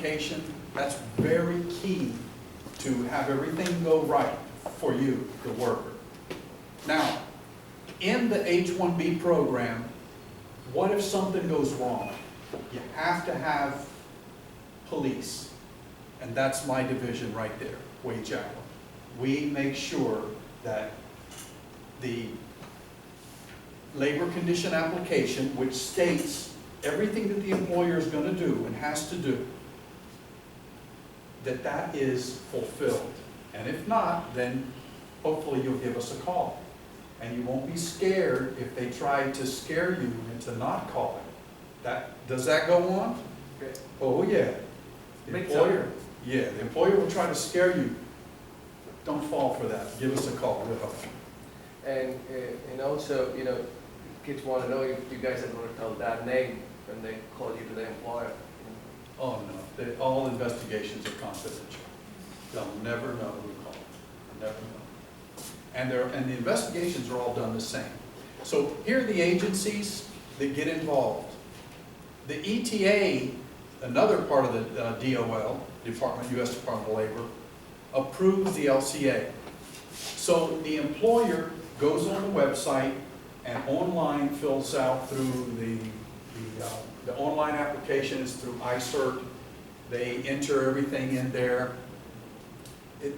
application, that's very key to have everything go right for you, the worker. Now, in the H-1B program, what if something goes wrong? You have to have police, and that's my division right there, wage hour. We make sure that the labor condition application, which states everything that the employer is going to do and has to do, that is fulfilled. And if not, then hopefully you'll give us a call. And you won't be scared if they try to scare you into not calling. Does that go on? Okay. Oh yeah. The employer, yeah, the employer will try to scare you. Don't fall for that. Give us a call. We'll help you. And also, you know, kids want to know if you guys are going to tell that name when they call you to the employer. Oh no, all investigations are confidential. They'll never know who called. Never know. And the investigations are all done the same. So here are the agencies that get involved. The ETA, another part of the DOL, U.S. Department of Labor, approves the LCA. So the employer goes on the website and online fills out through the online application is through iCert. They enter everything in there.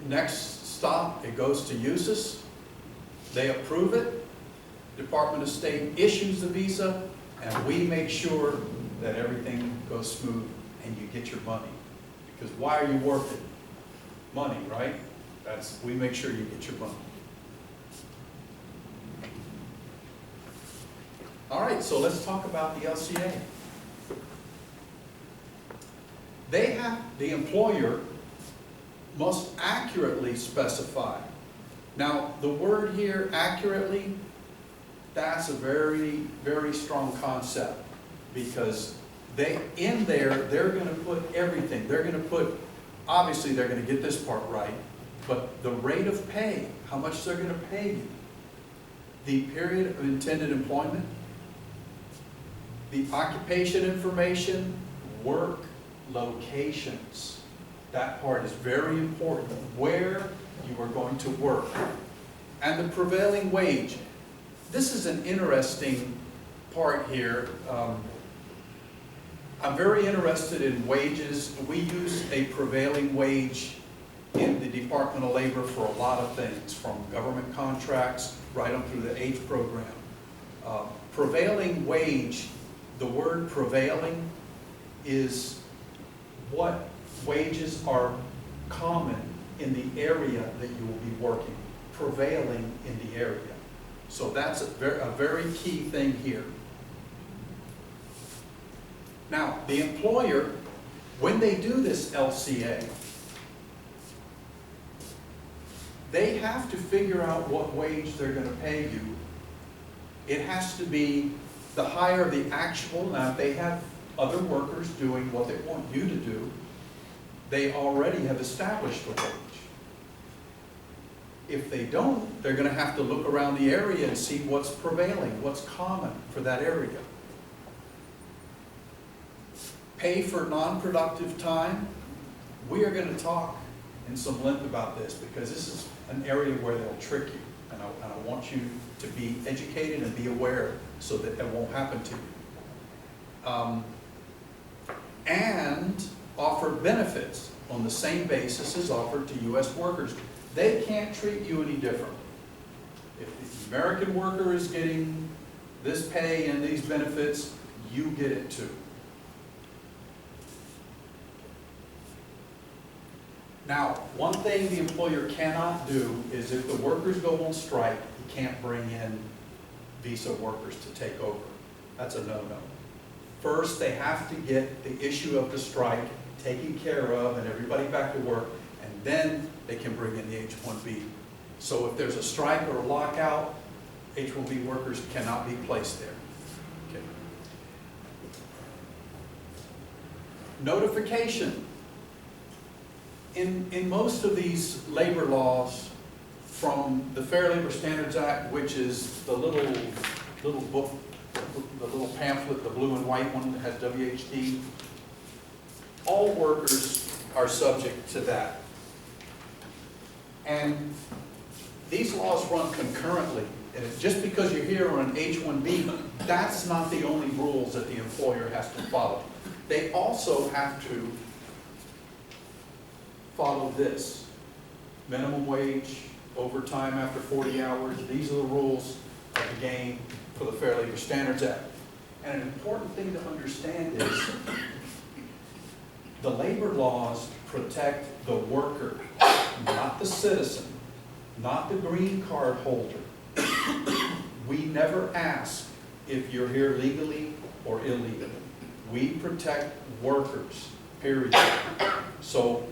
Next stop, it goes to USIS. They approve it. Department of State issues the visa, and we make sure that everything goes smooth and you get your money. Because why are you working? Money, right? We make sure you get your money. All right, so let's talk about the LCA. The employer must accurately specify. Now, the word here, accurately, that's a very, very strong concept, because they're going to put everything. They're going to put, obviously they're going to get this part right, but the rate of pay, how much they're going to pay you, the period of intended employment, the occupation information, work locations. That part is very important, where you are going to work. And the prevailing wage. This is an interesting part here. I'm very interested in wages. We use a prevailing wage in the Department of Labor for a lot of things, from government contracts right up through the H program. Prevailing wage, the word prevailing is what wages are common in the area that you will be working, prevailing in the area. So that's a very key thing here. Now, the employer, when they do this LCA, they have to figure out what wage they're going to pay you. It has to be the higher the actual. Now, if they have other workers doing what they want you to do, they already have established a wage. If they don't, they're going to have to look around the area and see what's prevailing, what's common for that area. Pay for non-productive time. We are going to talk in some length about this, because this is an area where they'll trick you. And I want you to be educated and be aware so that it won't happen to you. And offer benefits on the same basis as offered to U.S. workers. They can't treat you any different. If the American worker is getting this pay and these benefits, you get it too. Now, one thing the employer cannot do is, if the workers go on strike, he can't bring in visa workers to take over. That's a no-no. First, they have to get the issue of the strike taken care of and everybody back to work, and then they can bring in the H-1B. So if there's a strike or a lockout, H-1B workers cannot be placed there. Okay. Notification. In most of these labor laws, from the Fair Labor Standards Act, which is the little book, the little pamphlet, the blue and white one that has WHD, all workers are subject to that. And these laws run concurrently. And just because you're here on an H-1B, that's not the only rules that the employer has to follow. They also have to follow this. Minimum wage, overtime after 40 hours, these are the rules of the game for the Fair Labor Standards Act. And an important thing to understand is the labor laws protect the worker, not the citizen, not the green card holder. We never ask if you're here legally or illegally. We protect workers, period. So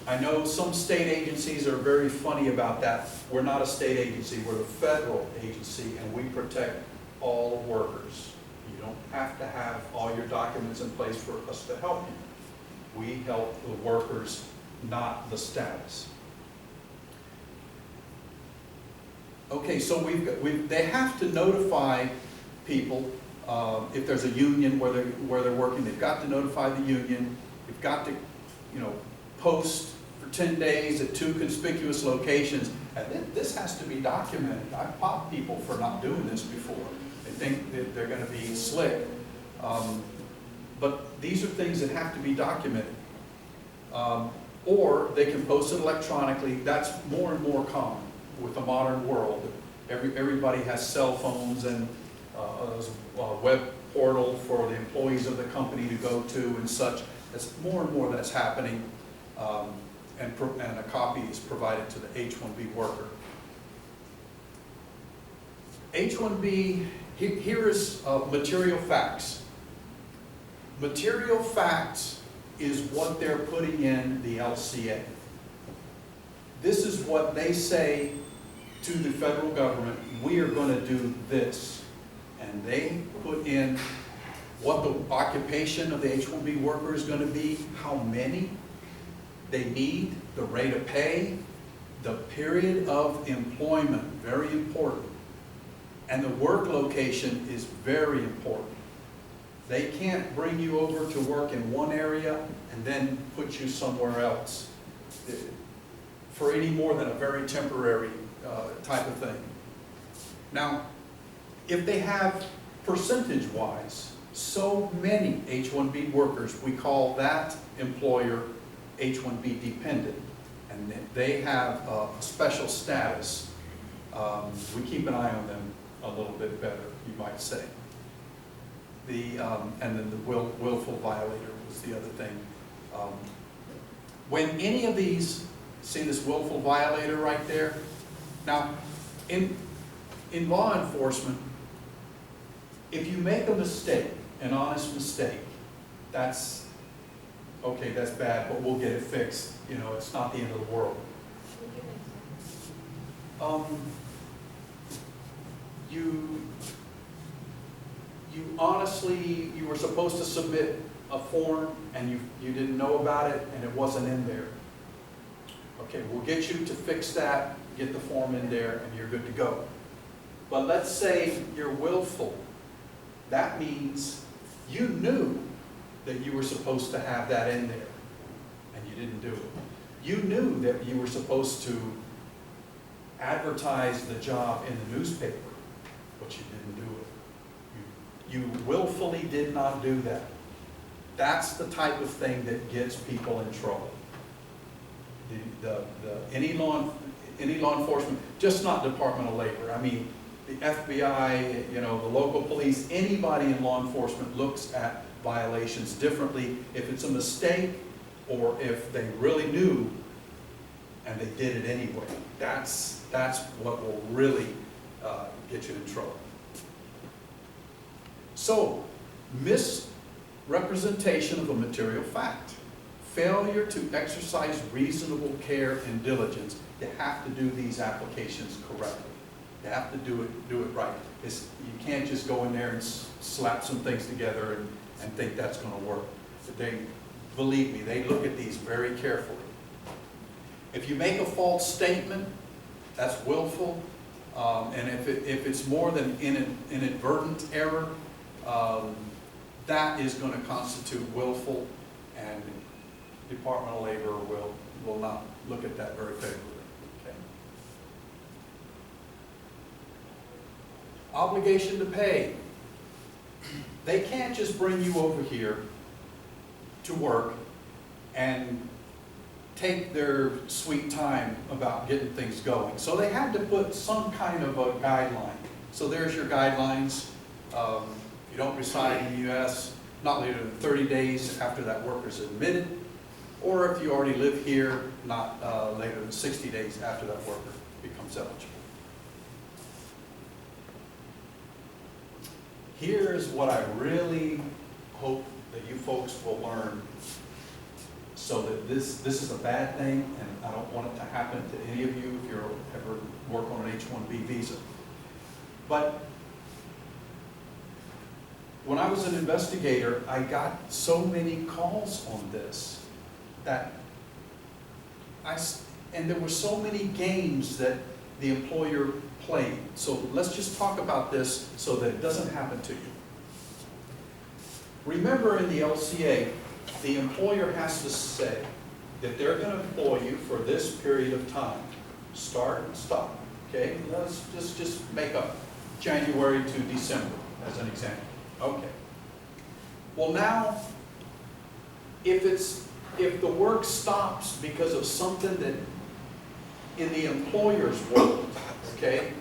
I know some state agencies are very funny about that. We're not a state agency, we're a federal agency, and we protect all workers. You don't have to have all your documents in place for us to help you. We help the workers, not the status. Okay, so they have to notify people if there's a union where they're working. They've got to notify the union. They've got to, post for 10 days at 2 conspicuous locations. And then this has to be documented. I've popped people for not doing this before. They think that they're going to be slick. But these are things that have to be documented. Or they can post it electronically. That's more and more common with the modern world. Everybody has cell phones and a web portal for the employees of the company to go to and such. It's more and more that's happening, and a copy is provided to the H-1B worker. H-1B, here is material facts. Material facts is what they're putting in the LCA. This is what they say to the federal government: we are going to do this. And they put in what the occupation of the H-1B worker is going to be, how many they need, the rate of pay, the period of employment, very important. And the work location is very important. They can't bring you over to work in one area and then put you somewhere else for any more than a very temporary type of thing. Now, if they have percentage-wise so many H-1B workers, we call that employer H-1B dependent, and they have a special status. We keep an eye on them a little bit better, you might say. And then the willful violator was the other thing. When any of these, see this willful violator right there? Now, in law enforcement, if you make a mistake, an honest mistake, that's okay, that's bad, but we'll get it fixed. It's not the end of the world. You honestly, you were supposed to submit a form and you didn't know about it and it wasn't in there. Okay, we'll get you to fix that, get the form in there, and you're good to go. But let's say you're willful. That means you knew that you were supposed to have that in there, and you didn't do it. You knew that you were supposed to advertise the job in the newspaper, but you didn't do it. You willfully did not do that. That's the type of thing that gets people in trouble. Any law enforcement, just not Department of Labor. I mean, the FBI, the local police, anybody in law enforcement looks at violations differently if it's a mistake or if they really knew and they did it anyway. That's what will really get you in trouble. So, misrepresentation of a material fact. Failure to exercise reasonable care and diligence. You have to do these applications correctly. You have to do it right. You can't just go in there and slap some things together and think that's going to work. Believe me, they look at these very carefully. If you make a false statement, that's willful. And if it's more than inadvertent error, that is going to constitute willful. And Department of Labor will not look at that very favorably. Okay. Obligation to pay. They can't just bring you over here to work and take their sweet time about getting things going. So they had to put some kind of a guideline. So there's your guidelines. You don't reside in the U.S. not later than 30 days after that worker's admitted, or if you already live here, not later than 60 days after that worker becomes eligible. Here's what I really hope that you folks will learn, so that this is a bad thing, and I don't want it to happen to any of you if you're ever work on an H-1B visa. But when I was an investigator, I got so many calls on this that and there were so many games that the employer played. So let's just talk about this so that it doesn't happen to you. Remember, in the LCA, the employer has to say that they're going to employ you for this period of time. Start and stop. Okay? Let's just make up January to December as an example. Okay. Well, now, if the work stops because of something that in the employer's world, okay,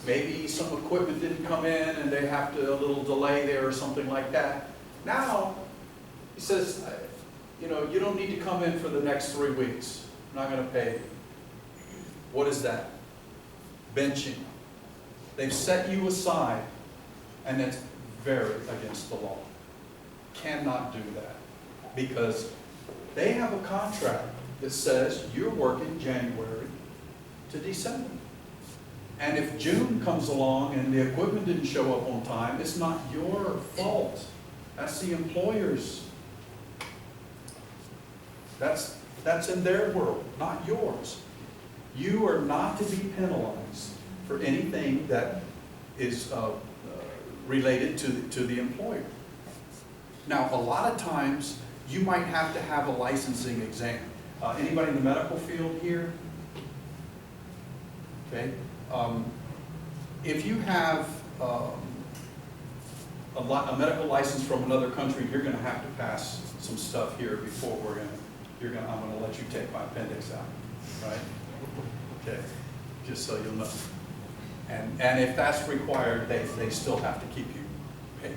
maybe some equipment didn't come in and they have to, a little delay there or something like that. Now, he says, you know, you don't need to come in for the next 3 weeks. I'm not going to pay you. What is that? Benching. They've set you aside, and that's very against the law. Cannot do that, because they have a contract that says you're working January to December. And if June comes along and the equipment didn't show up on time, it's not your fault. That's the employer's. That's in their world, not yours. You are not to be penalized for anything that is related to the employer. Now, a lot of times, you might have to have a licensing exam. Anybody in the medical field here? Okay. If you have a medical license from another country, you're going to have to pass some stuff here before I'm going to let you take my appendix out, right? Okay, just so you'll know. And if that's required, they still have to keep you paid,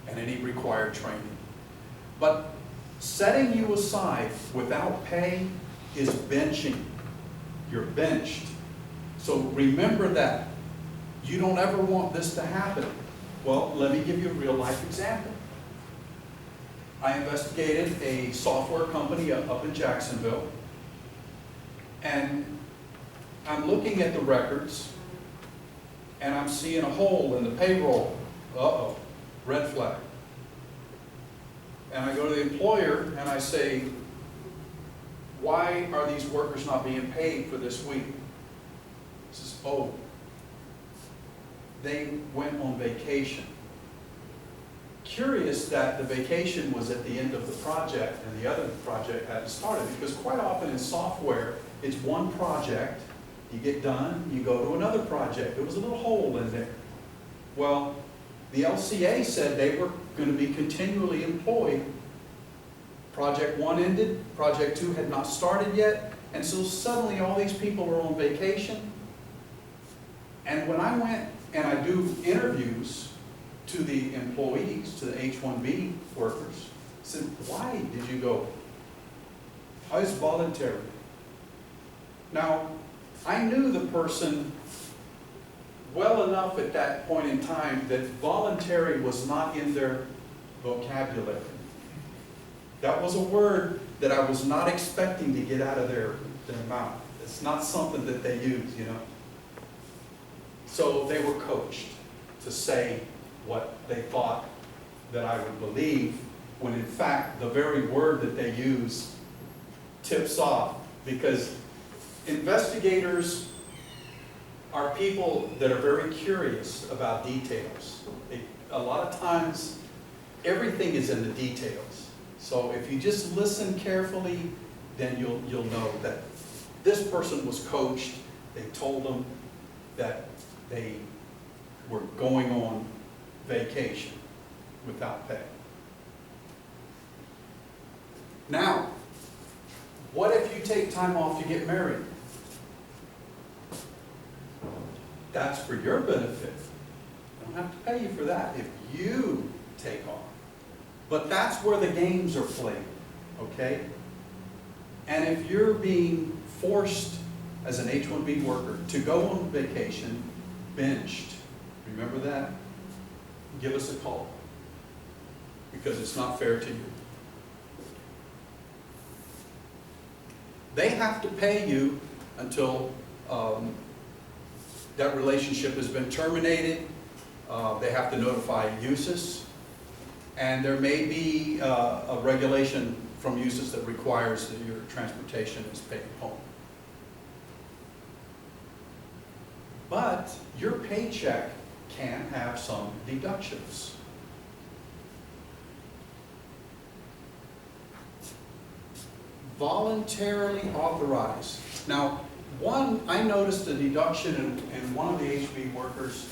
and any required training. But setting you aside without pay is benching. You're benched. So remember that. You don't ever want this to happen. Well, let me give you a real life example. I investigated a software company up in Jacksonville, and I'm looking at the records, and I'm seeing a hole in the payroll. Uh-oh, red flag. And I go to the employer and I say, why are these workers not being paid for this week? He says, oh, they went on vacation. Curious that the vacation was at the end of the project and the other project hadn't started, because quite often in software, it's one project, you get done, you go to another project. There was a little hole in there. Well, the LCA said they were going to be continually employed. Project 1 ended, Project 2 had not started yet, and so suddenly all these people were on vacation. And when I went and I do interviews to the employees, to the H-1B workers, I said, why did you go? I was voluntary. Now, I knew the person well enough at that point in time that voluntary was not in their vocabulary. That was a word that I was not expecting to get out of their mouth. It's not something that they use, you know. So they were coached to say what they thought that I would believe, when in fact the very word that they use tips off, because investigators are people that are very curious about details. A lot of times, everything is in the details. So if you just listen carefully, then you'll know that this person was coached. They told them that they were going on vacation without pay. Now, what if you take time off to get married? That's for your benefit. I don't have to pay you for that if you take off. But that's where the games are played, okay? And if you're being forced as an H-1B worker to go on vacation, benched, remember that? Give us a call, because it's not fair to you. They have to pay you until that relationship has been terminated. They have to notify USIS. And there may be a regulation from USIS that requires that your transportation is paid home. But your paycheck can have some deductions. Voluntarily authorized. Now, I noticed a deduction in one of the HB workers.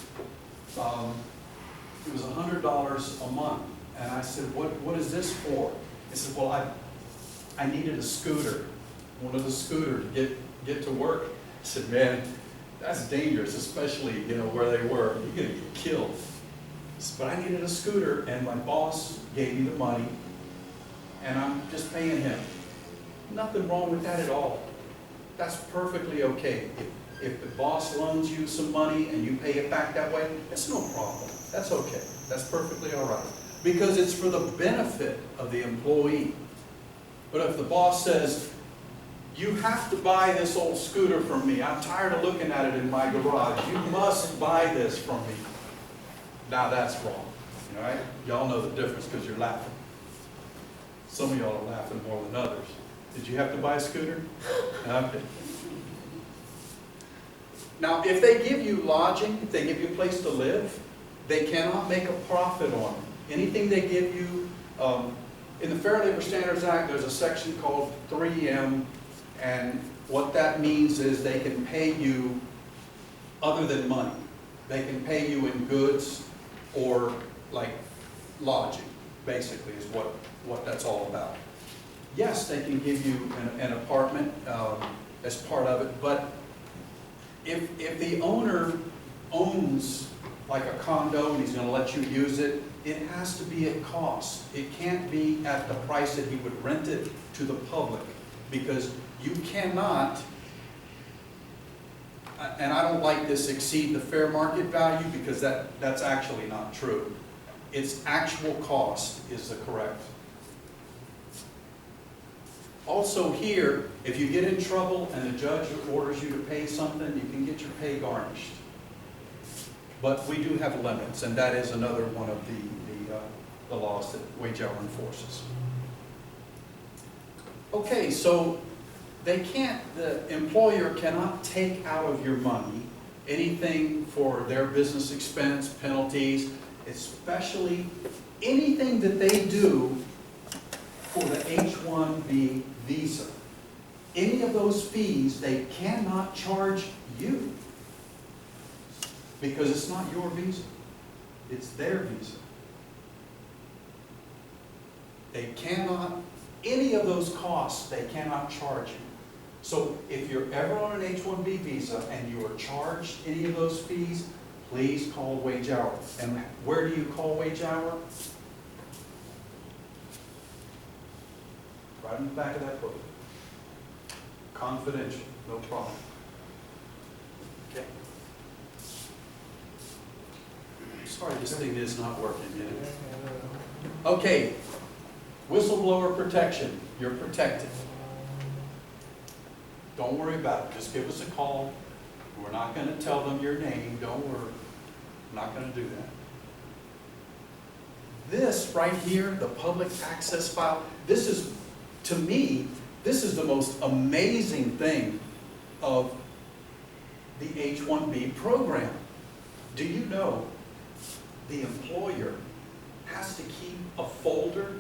It was $100 a month. And I said, what is this for? He said, well, I needed a scooter. Wanted a scooter to get to work. I said, man, that's dangerous, especially, where they were. You're gonna get killed. But I needed a scooter, and my boss gave me the money, and I'm just paying him. Nothing wrong with that at all. That's perfectly okay. If the boss loans you some money and you pay it back that way, it's no problem. That's okay. That's perfectly all right. Because it's for the benefit of the employee. But if the boss says, you have to buy this old scooter from me. I'm tired of looking at it in my garage. You must buy this from me. Now that's wrong. All right? Y'all know the difference because you're laughing. Some of y'all are laughing more than others. Did you have to buy a scooter? Okay. Now, if they give you lodging, if they give you a place to live, they cannot make a profit on it. Anything they give you, in the Fair Labor Standards Act, there's a section called 3M, and what that means is they can pay you other than money. They can pay you in goods or like lodging, basically, is what that's all about. Yes, they can give you an apartment as part of it, but if the owner owns like a condo and he's going to let you use it, it has to be at cost. It can't be at the price that he would rent it to the public, because you cannot, and I don't like this, exceed the fair market value, because that's actually not true. Its actual cost is the correct. Also here, if you get in trouble and the judge orders you to pay something, you can get your pay garnished. But we do have limits, and that is another one of the laws that wage hour enforces. Okay, so the employer cannot take out of your money anything for their business expense, penalties, especially anything that they do for the H-1B visa. Any of those fees, they cannot charge you, because it's not your visa. It's their visa. They cannot, any of those costs, they cannot charge you. So if you're ever on an H-1B visa and you are charged any of those fees, please call wage hour. And where do you call wage hour? Right in the back of that book. Confidential, no problem. Okay. Sorry, this thing is not working yet. Okay, whistleblower protection. You're protected. Don't worry about it. Just give us a call. We're not going to tell them your name. Don't worry. We're not going to do that. This right here, the public access file, this is, to me, this is the most amazing thing of the H-1B program. Do you know the employer has to keep a folder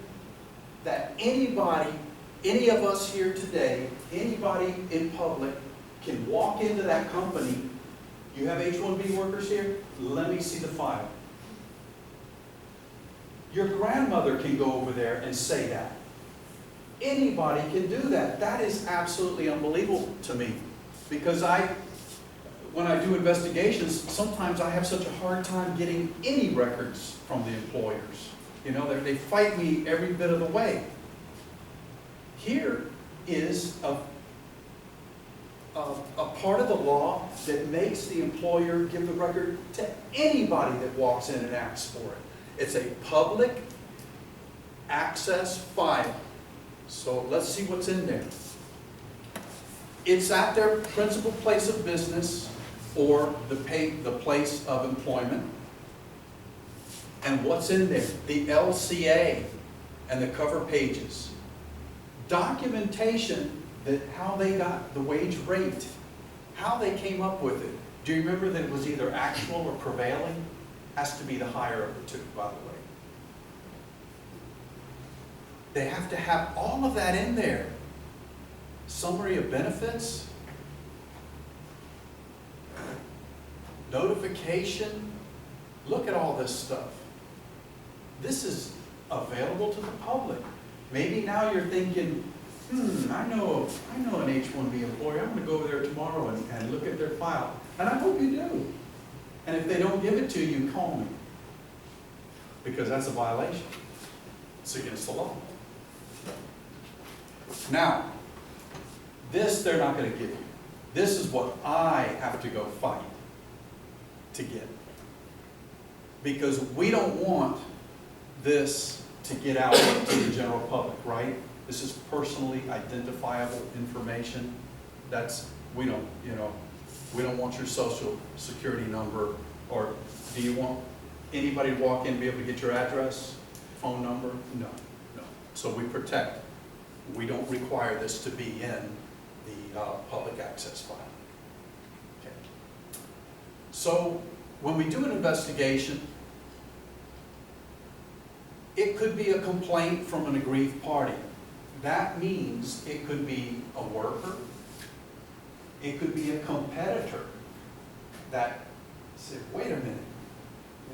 that anybody, any of us here today, anybody in public can walk into that company. You have H-1B workers here? Let me see the file. Your grandmother can go over there and say that. Anybody can do that. That is absolutely unbelievable to me. Because when I do investigations, sometimes I have such a hard time getting any records from the employers. You know, they fight me every bit of the way. Here is a part of the law that makes the employer give the record to anybody that walks in and asks for it. It's a public access file. So let's see what's in there. It's at their principal place of business or the place of employment. And what's in there? The LCA and the cover pages. Documentation that how they got the wage rate, how they came up with it. Do you remember that it was either actual or prevailing? Has to be the higher of the two, by the way. They have to have all of that in there. Summary of benefits, notification. Look at all this stuff. This is available to the public. Maybe now you're thinking, I know an H-1B employer. I'm going to go over there tomorrow and look at their file. And I hope you do. And if they don't give it to you, call me. Because that's a violation. It's against the law. Now, this they're not going to give you. This is what I have to go fight to get. Because we don't want this to get out to the general public, right? This is personally identifiable information. We don't want your social security number, or do you want anybody to walk in and be able to get your address, phone number? No. So we protect. We don't require this to be in the public access file. Okay. So when we do an investigation, it could be a complaint from an aggrieved party. That means it could be a worker, it could be a competitor that said, wait a minute,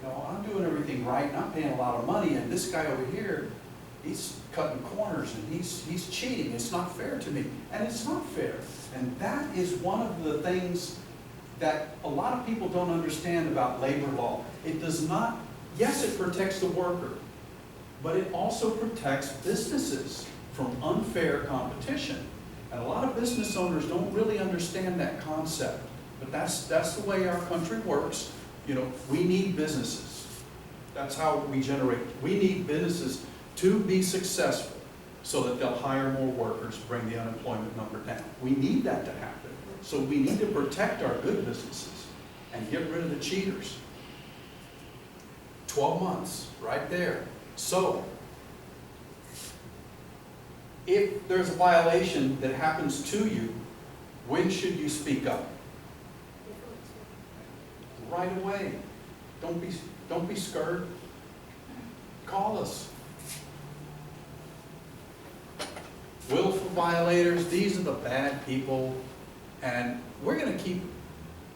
I'm doing everything right and I'm paying a lot of money, and this guy over here, he's cutting corners and he's cheating. It's not fair to me. And it's not fair. And that is one of the things that a lot of people don't understand about labor law. It does not, yes, it protects the worker, but it also protects businesses from unfair competition. And a lot of business owners don't really understand that concept. But that's the way our country works. We need businesses. That's how we generate. We need businesses to be successful so that they'll hire more workers, bring the unemployment number down. We need that to happen. So we need to protect our good businesses and get rid of the cheaters. 12 months, right there. So, if there's a violation that happens to you, when should you speak up? Right away. Don't be scared. Call us. Willful violators, these are the bad people, and we're going to keep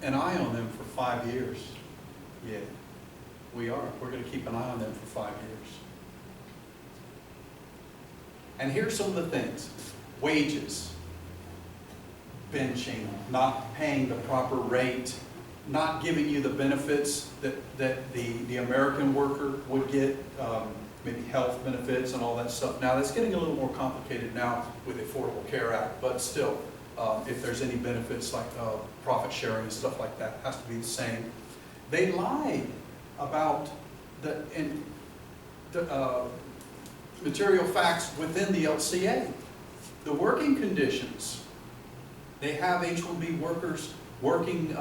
an eye on them for 5 years. Yeah, we are. We're going to keep an eye on them for 5 years. And here's some of the things. Wages, benching, not paying the proper rate, not giving you the benefits that the American worker would get, maybe health benefits and all that stuff. Now, that's getting a little more complicated now with the Affordable Care Act, but still, if there's any benefits like profit sharing and stuff like that, it has to be the same. They lied about the material facts within the LCA. The working conditions. They have H-1B workers working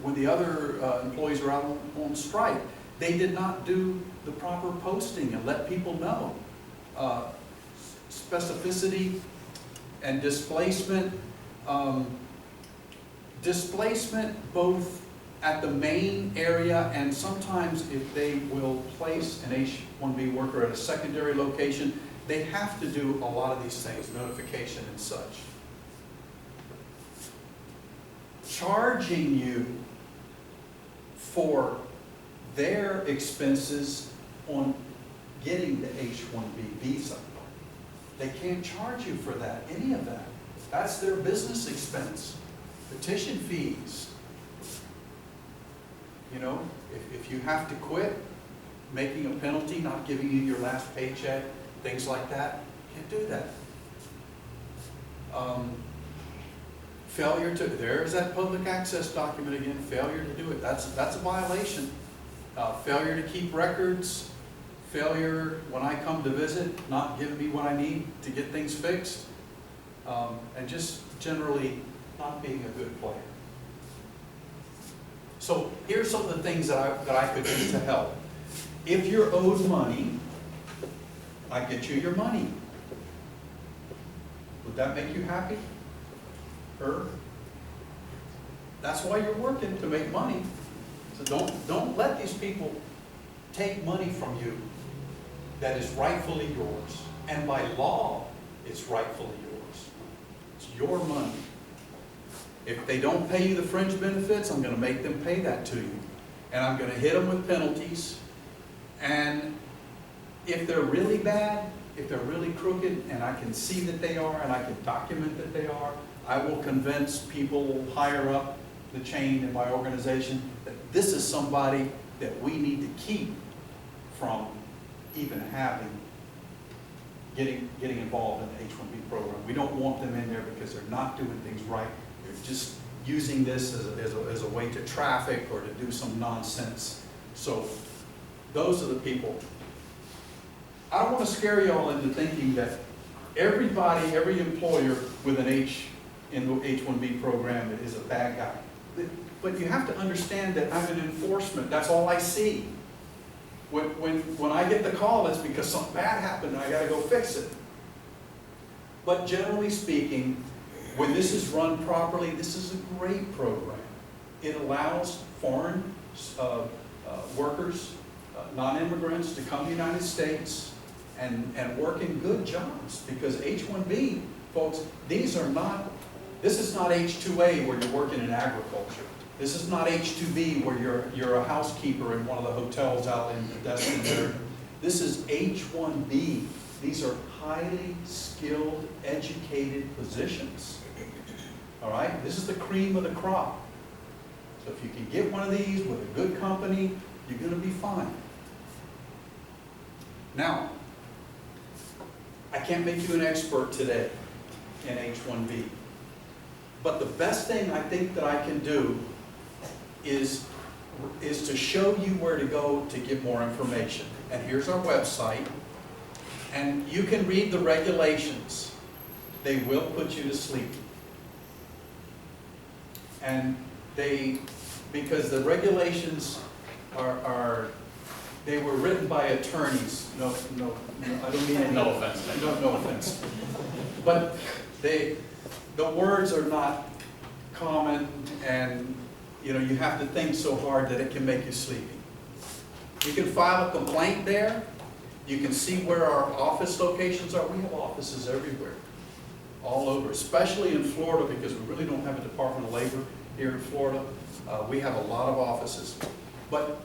when the other employees are out on strike. They did not do the proper posting and let people know. Specificity and displacement. Displacement both at the main area, and sometimes if they will place an H-1B worker at a secondary location, they have to do a lot of these things, notification and such. Charging you for their expenses on getting the H-1B visa. They can't charge you for that, any of that. That's their business expense. Petition fees. You know, if you have to quit, making a penalty, not giving you your last paycheck, things like that, can't do that. Failure to, there's that public access document again, failure to do it, that's a violation. Failure to keep records, failure when I come to visit, not giving me what I need to get things fixed, and just generally not being a good player. So here's some of the things that I could do to help. If you're owed money, I get you your money. Would that make you happy? Her? That's why you're working, to make money. So don't let these people take money from you that is rightfully yours. And by law, it's rightfully yours. It's your money. If they don't pay you the fringe benefits, I'm going to make them pay that to you. And I'm going to hit them with penalties. And if they're really bad, if they're really crooked, and I can see that they are, and I can document that they are, I will convince people higher up the chain in my organization that this is somebody that we need to keep from even getting involved in the H-1B program. We don't want them in there because they're not doing things right. They're just using this as a way to traffic or to do some nonsense. So those are the people. I don't want to scare y'all into thinking that everybody, every employer with an H in the H-1B program is a bad guy. But you have to understand that I'm an enforcement. That's all I see. When I get the call, it's because something bad happened and I got to go fix it. But generally speaking, when this is run properly, this is a great program. It allows foreign workers, non-immigrants, to come to the United States and work in good jobs. Because H-1B, folks, this is not H-2A where you're working in agriculture. This is not H-2B where you're a housekeeper in one of the hotels out in Destin there. This is H-1B. These are highly skilled, educated positions. All right? This is the cream of the crop. So if you can get one of these with a good company, you're going to be fine. Now, I can't make you an expert today in H-1B. But the best thing I think that I can do is to show you where to go to get more information. And here's our website. And you can read the regulations. They will put you to sleep. And because the regulations they were written by attorneys. No, I don't mean any. No offense. No offense. But the words are not common, and you have to think so hard that it can make you sleepy. You can file a complaint there. You can see where our office locations are. We have offices everywhere, all over, especially in Florida, because we really don't have a Department of Labor here in Florida. We have a lot of offices. But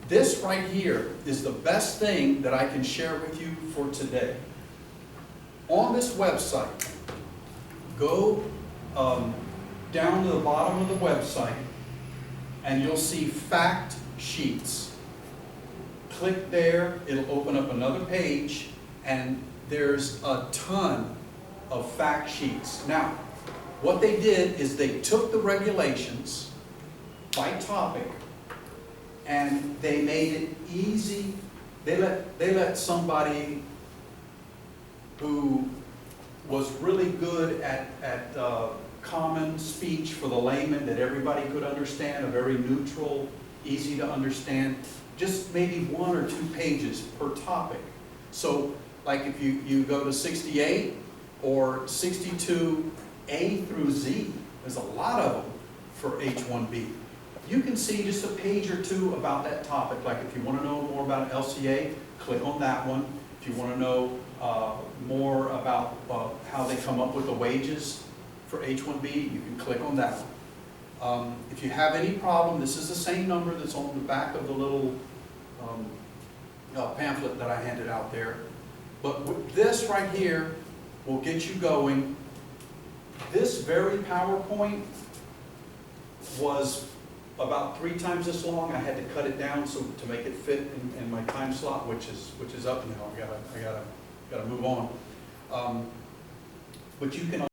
this right here is the best thing that I can share with you for today. On this website, go down to the bottom of the website and you'll see fact sheets. Click there, it'll open up another page, and there's a ton of fact sheets. Now, what they did is they took the regulations by topic and they made it easy. They let somebody who was really good at common speech for the layman that everybody could understand, a very neutral, easy to understand, just maybe 1 or 2 pages per topic. So like if you go to 68 or 62A through Z, there's a lot of them for H-1B. You can see just a page or 2 about that topic. Like if you want to know more about LCA, click on that one. If you want to know more about how they come up with the wages for H-1B, you can click on that one. If you have any problem, this is the same number that's on the back of the little pamphlet that I handed out there. But this right here will get you going. This very PowerPoint was about 3 times this long. I had to cut it down so to make it fit in my time slot, which is up now. I gotta move on. But you can